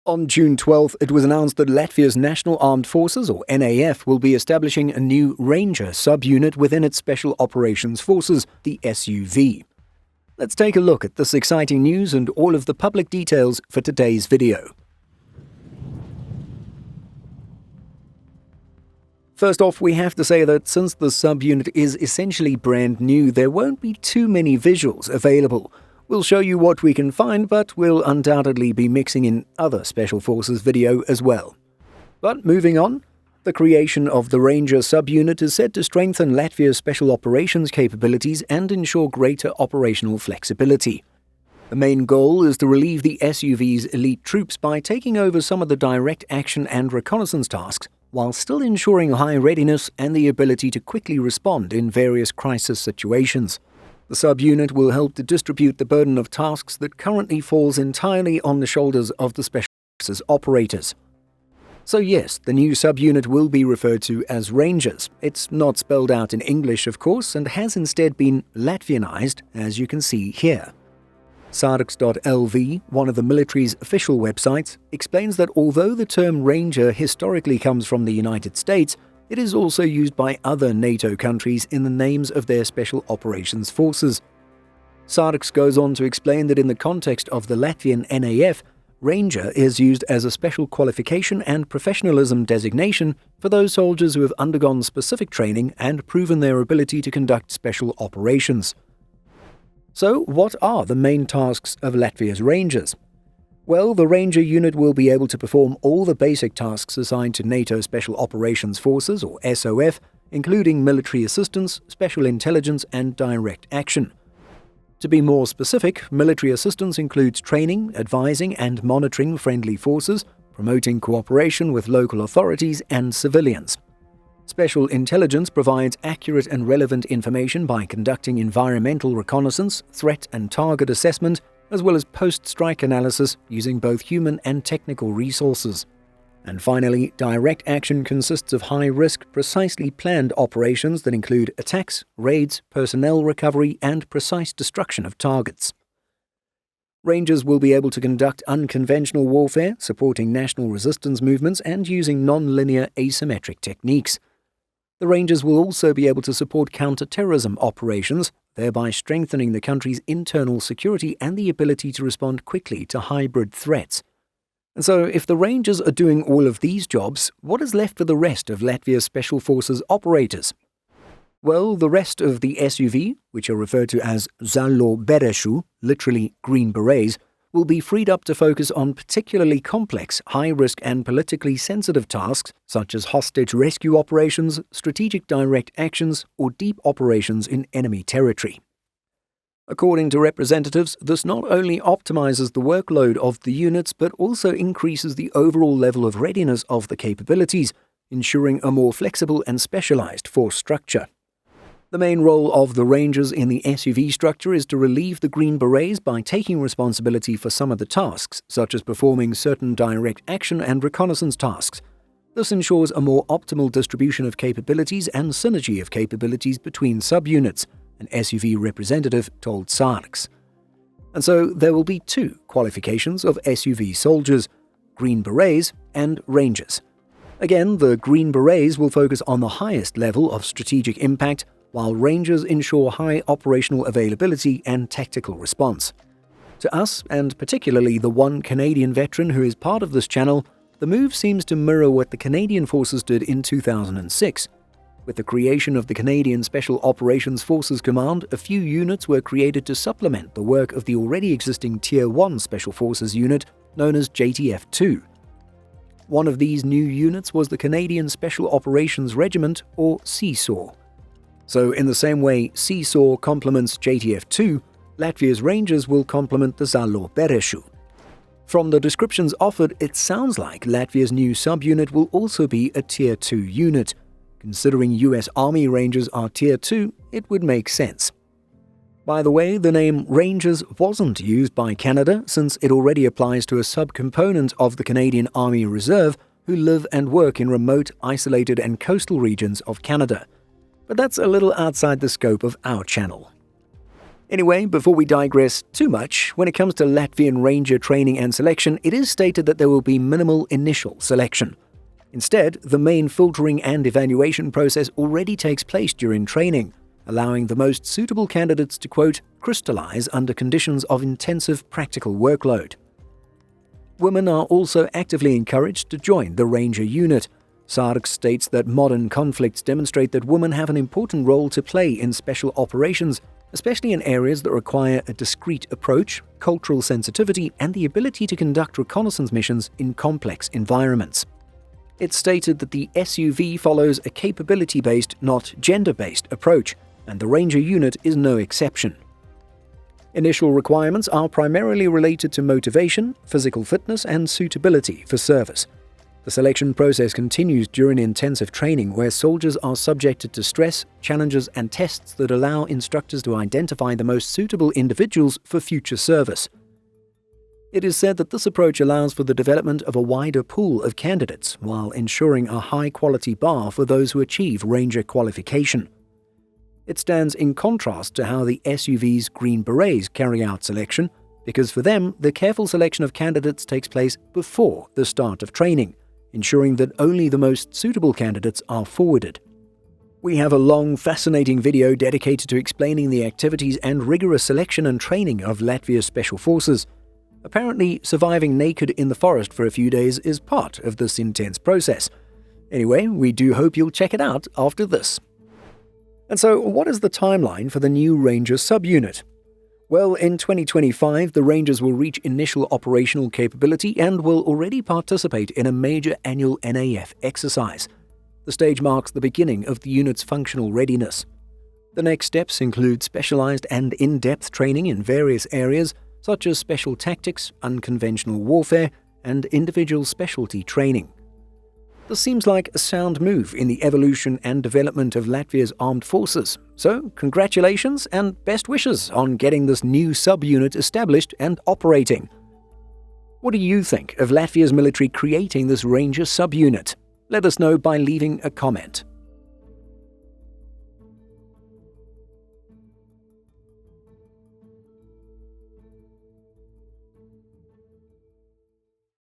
On June 12th, it was announced that Latvia's National Armed Forces, or NAF, will be establishing a new Ranger subunit within its Special Operations Forces, the S.U.V. Let's take a look at this exciting news and all of the public details for today's video. First off, we have to say that since the subunit is essentially brand new, there won't be too many visuals available. We'll show you what we can find, but we'll undoubtedly be mixing in other Special Forces video as well. But moving on, the creation of the Ranger subunit is said to strengthen Latvia's special operations capabilities and ensure greater operational flexibility. The main goal is to relieve the S.U.V's elite troops by taking over some of the direct action and reconnaissance tasks, while still ensuring high readiness and the ability to quickly respond in various crisis situations. The subunit will help to distribute the burden of tasks that currently falls entirely on the shoulders of the Special Forces operators. So yes, the new subunit will be referred to as Rangers. It's not spelled out in English, of course, and has instead been Latvianized, as you can see here. Sarks.lv, one of the military's official websites, explains that although the term Ranger historically comes from the United States, it is also used by other NATO countries in the names of their special operations forces. Sarks goes on to explain that in the context of the Latvian NAF, Ranger is used as a special qualification and professionalism designation for those soldiers who have undergone specific training and proven their ability to conduct special operations. So, what are the main tasks of Latvia's Rangers? Well, the Ranger unit will be able to perform all the basic tasks assigned to NATO Special Operations Forces, or S.U.V, including military assistance, special intelligence, and direct action. To be more specific, military assistance includes training, advising, and monitoring friendly forces, promoting cooperation with local authorities and civilians. Special intelligence provides accurate and relevant information by conducting environmental reconnaissance, threat and target assessment, as well as post-strike analysis using both human and technical resources. And finally, direct action consists of high-risk, precisely planned operations that include attacks, raids, personnel recovery, and precise destruction of targets. Rangers will be able to conduct unconventional warfare, supporting national resistance movements and using non-linear asymmetric techniques. The Rangers will also be able to support counter-terrorism operations, thereby strengthening the country's internal security and the ability to respond quickly to hybrid threats. And so, if the Rangers are doing all of these jobs, what is left for the rest of Latvia's Special Forces operators? Well, the rest of the S.U.V, which are referred to as Zaļo berešu, literally green berets, will be freed up to focus on particularly complex, high-risk and politically sensitive tasks such as hostage rescue operations, strategic direct actions, or deep operations in enemy territory. According to representatives, this not only optimizes the workload of the units but also increases the overall level of readiness of the capabilities, ensuring a more flexible and specialized force structure. The main role of the Rangers in the S.U.V structure is to relieve the Green Berets by taking responsibility for some of the tasks, such as performing certain direct action and reconnaissance tasks. This ensures a more optimal distribution of capabilities and synergy of capabilities between subunits, an S.U.V representative told Sarks. And so there will be two qualifications of S.U.V soldiers, Green Berets and Rangers. Again, the Green Berets will focus on the highest level of strategic impact, while Rangers ensure high operational availability and tactical response. To us, and particularly the one Canadian veteran who is part of this channel, the move seems to mirror what the Canadian Forces did in 2006. With the creation of the Canadian Special Operations Forces Command, a few units were created to supplement the work of the already existing Tier 1 Special Forces unit known as JTF-2. One of these new units was the Canadian Special Operations Regiment, or CSOR. So in the same way CSOR complements JTF-2, Latvia's Rangers will complement the Zaļo berešu. From the descriptions offered, it sounds like Latvia's new subunit will also be a Tier 2 unit. Considering US Army Rangers are Tier 2, it would make sense. By the way, the name Rangers wasn't used by Canada since it already applies to a subcomponent of the Canadian Army Reserve who live and work in remote, isolated and coastal regions of Canada. But that's a little outside the scope of our channel. Anyway, before we digress too much, when it comes to Latvian Ranger training and selection, it is stated that there will be minimal initial selection. Instead, the main filtering and evaluation process already takes place during training, allowing the most suitable candidates to, quote, crystallize under conditions of intensive practical workload. Women are also actively encouraged to join the Ranger unit. Sarg states that modern conflicts demonstrate that women have an important role to play in special operations, especially in areas that require a discreet approach, cultural sensitivity, and the ability to conduct reconnaissance missions in complex environments. It's stated that the S.U.V follows a capability-based, not gender-based approach, and the Ranger unit is no exception. Initial requirements are primarily related to motivation, physical fitness, and suitability for service. The selection process continues during intensive training where soldiers are subjected to stress, challenges, and tests that allow instructors to identify the most suitable individuals for future service. It is said that this approach allows for the development of a wider pool of candidates while ensuring a high-quality bar for those who achieve Ranger qualification. It stands in contrast to how the S.U.V's Green Berets carry out selection, because for them, the careful selection of candidates takes place before the start of training, ensuring that only the most suitable candidates are forwarded. We have a long, fascinating video dedicated to explaining the activities and rigorous selection and training of Latvia's Special Forces. Apparently, surviving naked in the forest for a few days is part of this intense process. Anyway, we do hope you'll check it out after this. And so, what is the timeline for the new Ranger subunit? Well, in 2025, the Rangers will reach initial operational capability and will already participate in a major annual NAF exercise. The stage marks the beginning of the unit's functional readiness. The next steps include specialized and in-depth training in various areas, such as special tactics, unconventional warfare, and individual specialty training. This seems like a sound move in the evolution and development of Latvia's armed forces. So, congratulations and best wishes on getting this new subunit established and operating. What do you think of Latvia's military creating this Ranger subunit? Let us know by leaving a comment.